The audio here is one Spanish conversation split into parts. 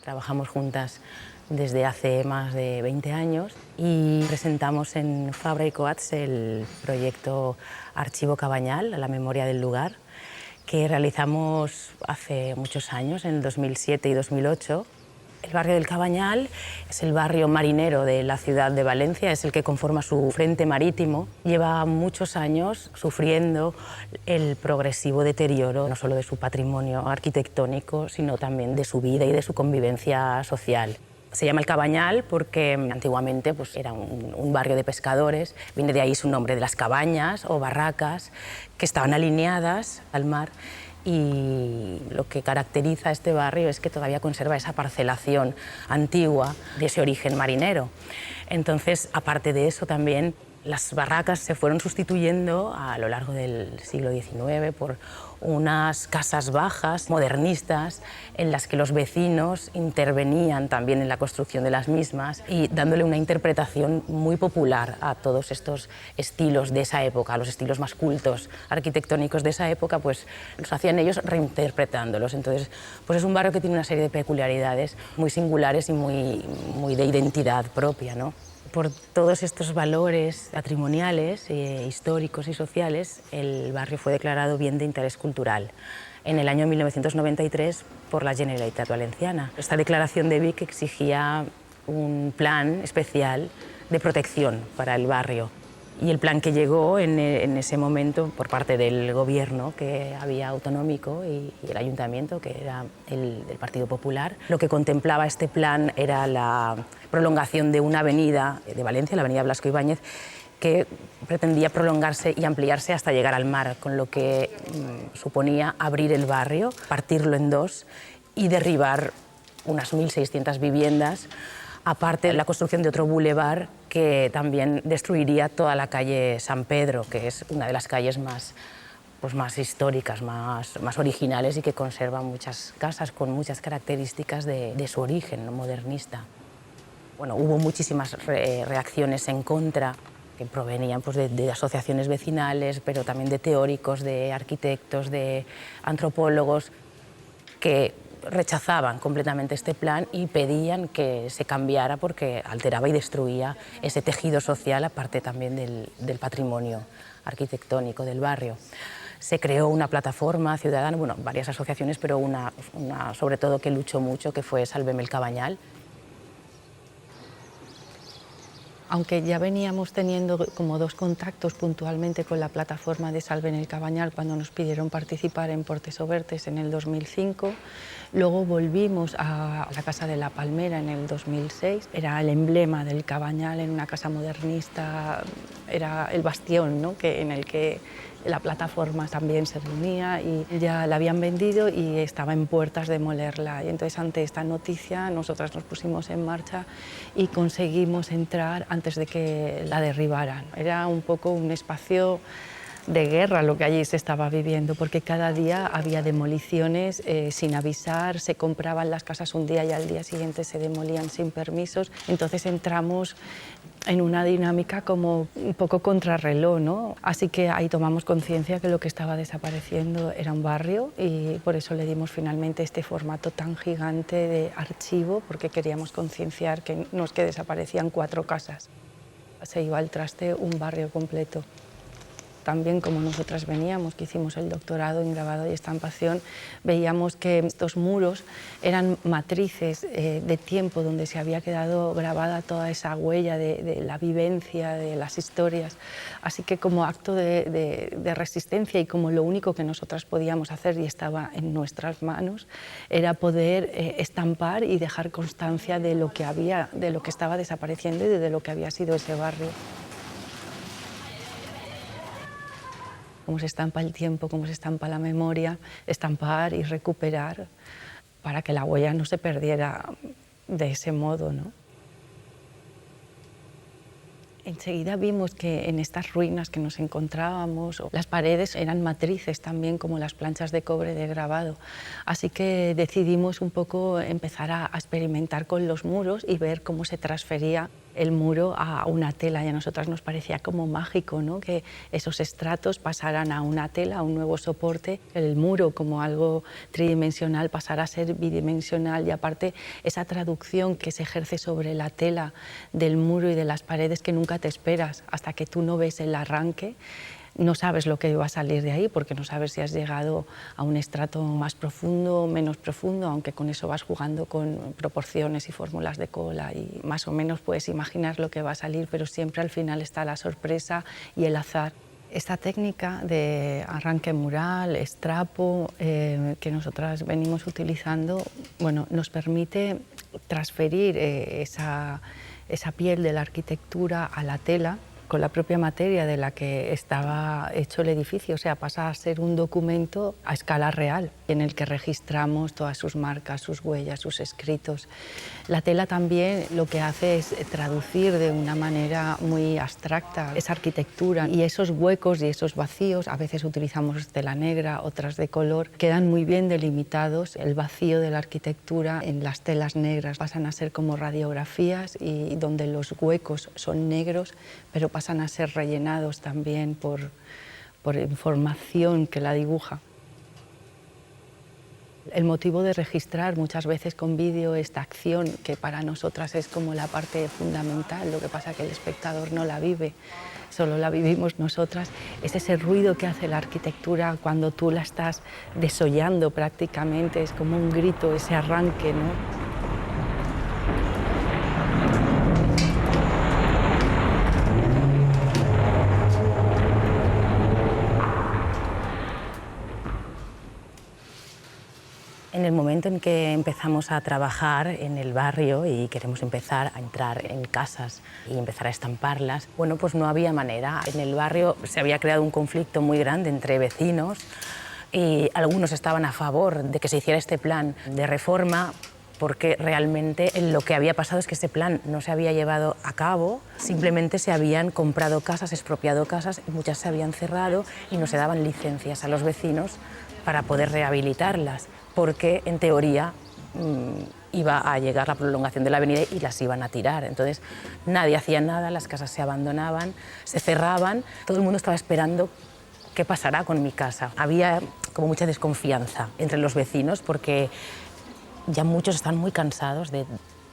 Trabajamos juntas desde hace más de 20 años y presentamos en Fabra y Coats el proyecto Archivo Cabañal, a la memoria del lugar, que realizamos hace muchos años, en el 2007 y 2008. El barrio del Cabañal es el barrio marinero de la ciudad de Valencia, es el que conforma su frente marítimo. Lleva muchos años sufriendo el progresivo deterioro, no solo de su patrimonio arquitectónico, sino también de su vida y de su convivencia social. Se llama el Cabañal porque antiguamente era un barrio de pescadores, viene de ahí su nombre, de las cabañas o barracas que estaban alineadas al mar. Y lo que caracteriza a este barrio es que todavía conserva esa parcelación antigua de ese origen marinero. Entonces, aparte de eso, también las barracas se fueron sustituyendo a lo largo del siglo XIX por unas casas bajas, modernistas, en las que los vecinos intervenían también en la construcción de las mismas y dándole una interpretación muy popular a todos estos estilos de esa época, a los estilos más cultos arquitectónicos de esa época, pues los hacían ellos reinterpretándolos. Entonces, pues es un barrio que tiene una serie de peculiaridades muy singulares y muy de identidad propia, ¿no? Por todos estos valores patrimoniales, históricos y sociales, el barrio fue declarado Bien de Interés Cultural en el año 1993 por la Generalitat Valenciana. Esta declaración de Vic exigía un plan especial de protección para el barrio. Y el plan que llegó en ese momento por parte del gobierno que había autonómico y el ayuntamiento, que era el del Partido Popular, lo que contemplaba este plan era la prolongación de una avenida de Valencia, la avenida Blasco Ibáñez, que pretendía prolongarse y ampliarse hasta llegar al mar, con lo que suponía abrir el barrio, partirlo en dos y derribar unas 1.600 viviendas, aparte de la construcción de otro bulevar que también destruiría toda la calle San Pedro, que es una de las calles más históricas, más originales y que conserva muchas casas con muchas características de su origen, ¿no?, modernista. Bueno, hubo muchísimas reacciones en contra que provenían de asociaciones vecinales, pero también de teóricos, de arquitectos, de antropólogos, que rechazaban completamente este plan y pedían que se cambiara porque alteraba y destruía ese tejido social, aparte también del patrimonio arquitectónico del barrio. Se creó una plataforma ciudadana, bueno, varias asociaciones, pero una sobre todo que luchó mucho, que fue Sálveme el Cabañal. Aunque ya veníamos teniendo como dos contactos puntualmente con la plataforma de Sálveme el Cabañal cuando nos pidieron participar en Portes Obertes en el 2005, luego volvimos a la Casa de la Palmera en el 2006, era el emblema del Cabañal en una casa modernista, era el bastión, ¿no?, en el que la plataforma también se reunía, y ya la habían vendido y estaba en puertas de demolerla. Y entonces, ante esta noticia, nosotras nos pusimos en marcha y conseguimos entrar antes de que la derribaran. Era un poco un espacio de guerra lo que allí se estaba viviendo, porque cada día había demoliciones sin avisar, se compraban las casas un día y al día siguiente se demolían sin permisos. Entonces entramos en una dinámica como un poco contrarreloj, ¿no? Así que ahí tomamos conciencia que lo que estaba desapareciendo era un barrio y por eso le dimos finalmente este formato tan gigante de archivo, porque queríamos concienciar que no es que desaparecían 4 casas, se iba al traste un barrio completo. También, como nosotras veníamos, que hicimos el doctorado en grabado y estampación, veíamos que estos muros eran matrices de tiempo donde se había quedado grabada toda esa huella de la vivencia, de las historias. Así que, como acto de resistencia y como lo único que nosotras podíamos hacer y estaba en nuestras manos, era poder estampar y dejar constancia de lo que estaba desapareciendo y de lo que había sido ese barrio. Cómo se estampa el tiempo, cómo se estampa la memoria, estampar y recuperar para que la huella no se perdiera de ese modo, ¿no? Enseguida vimos que en estas ruinas que nos encontrábamos, las paredes eran matrices también, como las planchas de cobre de grabado. Así que decidimos un poco empezar a experimentar con los muros y ver cómo se transfería el muro a una tela y a nosotras nos parecía como mágico, ¿no? Que esos estratos pasaran a una tela, a un nuevo soporte, el muro como algo tridimensional pasara a ser bidimensional y aparte esa traducción que se ejerce sobre la tela del muro y de las paredes que nunca te esperas hasta que tú no ves el arranque. No sabes lo que va a salir de ahí porque no sabes si has llegado a un estrato más profundo o menos profundo, aunque con eso vas jugando con proporciones y fórmulas de cola y más o menos puedes imaginar lo que va a salir, pero siempre al final está la sorpresa y el azar. Esta técnica de arranque mural, estrapo, que nosotras venimos utilizando, bueno, nos permite transferir esa piel de la arquitectura a la tela con la propia materia de la que estaba hecho el edificio, o sea, pasa a ser un documento a escala real, en el que registramos todas sus marcas, sus huellas, sus escritos. La tela también lo que hace es traducir de una manera muy abstracta esa arquitectura y esos huecos y esos vacíos, a veces utilizamos tela negra, otras de color, quedan muy bien delimitados. El vacío de la arquitectura en las telas negras pasan a ser como radiografías y donde los huecos son negros, pero pasan a ser rellenados también por información que la dibuja. El motivo de registrar muchas veces con vídeo esta acción, que para nosotras es como la parte fundamental, lo que pasa es que el espectador no la vive, solo la vivimos nosotras, es ese ruido que hace la arquitectura cuando tú la estás desollando prácticamente, es como un grito, ese arranque, ¿no? En el momento en que empezamos a trabajar en el barrio y queremos empezar a entrar en casas y empezar a estamparlas, bueno, pues no había manera. En el barrio se había creado un conflicto muy grande entre vecinos y algunos estaban a favor de que se hiciera este plan de reforma porque realmente lo que había pasado es que ese plan no se había llevado a cabo, simplemente se habían comprado casas, expropiado casas, y muchas se habían cerrado y no se daban licencias a los vecinos para poder rehabilitarlas, porque en teoría iba a llegar la prolongación de la avenida y las iban a tirar. Entonces nadie hacía nada, las casas se abandonaban, se cerraban, todo el mundo estaba esperando qué pasará con mi casa. Había como mucha desconfianza entre los vecinos porque ya muchos están muy cansados de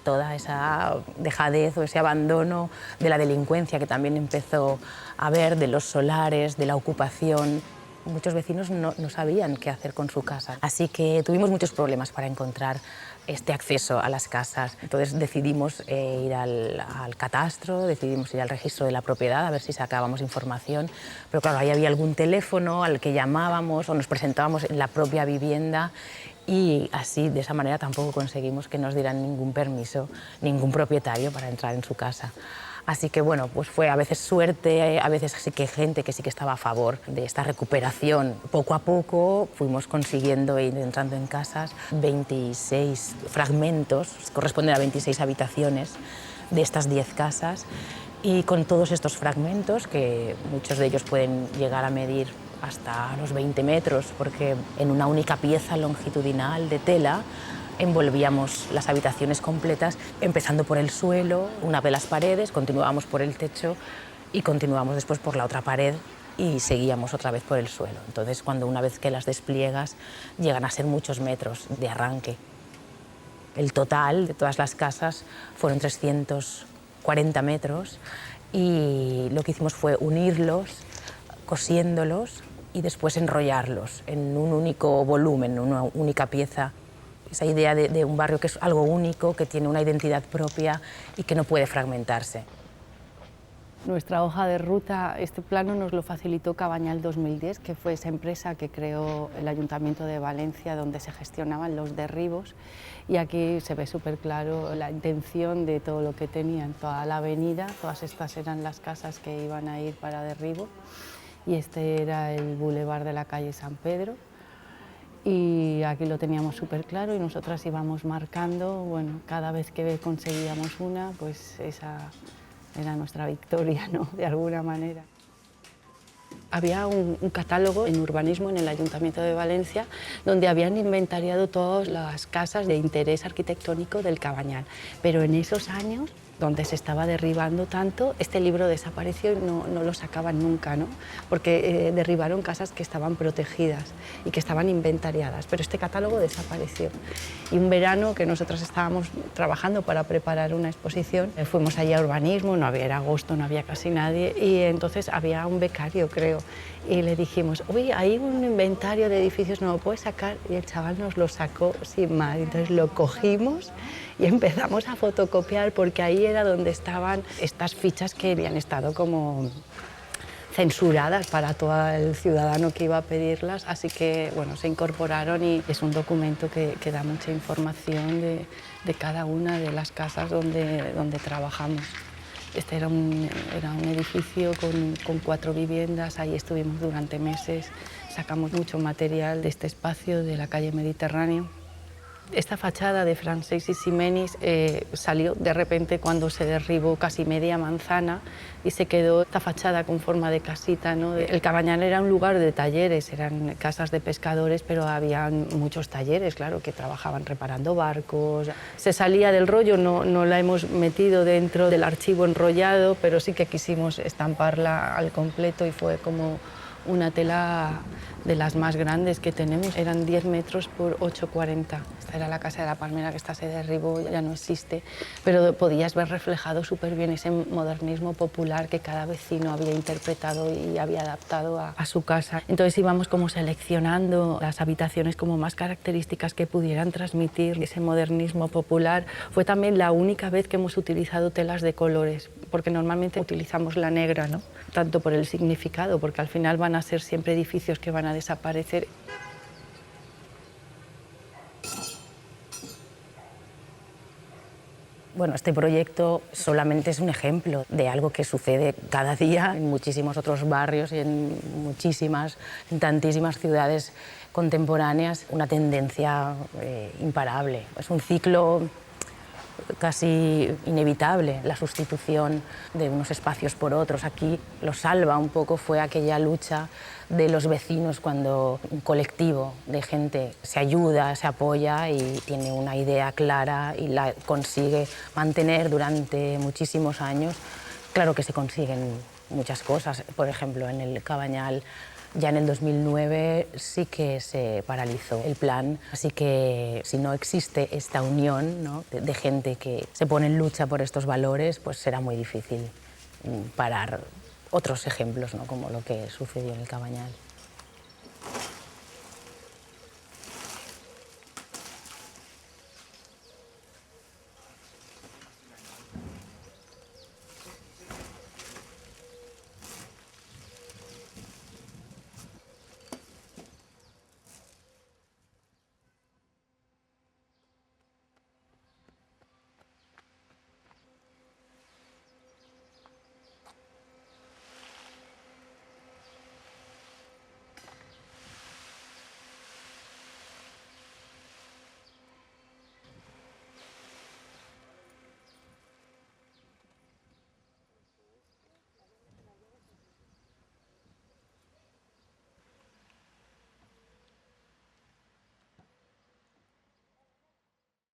toda esa dejadez o ese abandono, de la delincuencia que también empezó a haber, de los solares, de la ocupación. Muchos vecinos no sabían qué hacer con su casa, así que tuvimos muchos problemas para encontrar este acceso a las casas. Entonces decidimos ir al catastro, decidimos ir al registro de la propiedad a ver si sacábamos información, pero claro, ahí había algún teléfono al que llamábamos o nos presentábamos en la propia vivienda y así, de esa manera, tampoco conseguimos que nos dieran ningún permiso, ningún propietario para entrar en su casa. Así que bueno, pues fue a veces suerte, a veces sí que gente que sí que estaba a favor de esta recuperación. Poco a poco fuimos consiguiendo ir entrando en casas 26 fragmentos, corresponden a 26 habitaciones de estas 10 casas y con todos estos fragmentos, que muchos de ellos pueden llegar a medir hasta los 20 metros, porque en una única pieza longitudinal de tela envolvíamos las habitaciones completas, empezando por el suelo, una de las paredes, continuábamos por el techo y continuábamos después por la otra pared y seguíamos otra vez por el suelo. Entonces, una vez que las despliegas, llegan a ser muchos metros de arranque. El total de todas las casas fueron 340 metros y lo que hicimos fue unirlos, cosiéndolos y después enrollarlos en un único volumen, en una única pieza. Esa idea de un barrio que es algo único, que tiene una identidad propia y que no puede fragmentarse. Nuestra hoja de ruta, este plano nos lo facilitó Cabañal 2010, que fue esa empresa que creó el Ayuntamiento de Valencia, donde se gestionaban los derribos. Y aquí se ve súper claro la intención de todo lo que tenían, toda la avenida, todas estas eran las casas que iban a ir para derribo. Y este era el bulevar de la calle San Pedro. Y aquí lo teníamos súper claro y nosotras íbamos marcando, bueno, cada vez que conseguíamos una, pues esa era nuestra victoria, ¿no? De alguna manera. Había un catálogo en urbanismo en el Ayuntamiento de Valencia donde habían inventariado todas las casas de interés arquitectónico del Cabañal, pero en esos años donde se estaba derribando tanto, este libro desapareció y no lo sacaban nunca, ¿no? Porque derribaron casas que estaban protegidas y que estaban inventariadas, pero este catálogo desapareció. Y un verano que nosotros estábamos trabajando para preparar una exposición, fuimos allí a urbanismo, era agosto, no había casi nadie, y entonces había un becario, creo, y le dijimos, oye, hay un inventario de edificios, ¿no lo puedes sacar? Y el chaval nos lo sacó sin más, entonces lo cogimos y empezamos a fotocopiar, porque ahí era donde estaban estas fichas que habían estado como censuradas para todo el ciudadano que iba a pedirlas, así que bueno, se incorporaron y es un documento que da mucha información de cada una de las casas donde trabajamos. Este era un edificio con 4 viviendas, ahí estuvimos durante meses, sacamos mucho material de este espacio de la calle Mediterráneo. Esta fachada de Francesc Eiximenis salió de repente cuando se derribó casi media manzana y se quedó esta fachada con forma de casita, ¿no? El Cabañal era un lugar de talleres, eran casas de pescadores, pero había muchos talleres, claro, que trabajaban reparando barcos. Se salía del rollo, no la hemos metido dentro del archivo enrollado, pero sí que quisimos estamparla al completo y fue como una tela de las más grandes que tenemos. Eran 10 metros por 8,40. Esta era la Casa de la Palmera, que esta se derribó, ya no existe, pero podías ver reflejado súper bien ese modernismo popular que cada vecino había interpretado y había adaptado a su casa. Entonces íbamos como seleccionando las habitaciones como más características que pudieran transmitir ese modernismo popular. Fue también la única vez que hemos utilizado telas de colores, porque normalmente utilizamos la negra, ¿no? Tanto por el significado, porque al final van a ser siempre edificios que van a desaparecer. Bueno, este proyecto solamente es un ejemplo de algo que sucede cada día en muchísimos otros barrios y en tantísimas ciudades contemporáneas, una tendencia imparable. Es un ciclo casi inevitable, la sustitución de unos espacios por otros. Aquí lo salva un poco fue aquella lucha de los vecinos cuando un colectivo de gente se ayuda, se apoya y tiene una idea clara y la consigue mantener durante muchísimos años. Claro que se consiguen muchas cosas, por ejemplo, en el Cabañal ya en el 2009 sí que se paralizó el plan, así que si no existe esta unión, ¿no?, de gente que se pone en lucha por estos valores, pues será muy difícil parar otros ejemplos, ¿no?, como lo que sucedió en el Cabañal.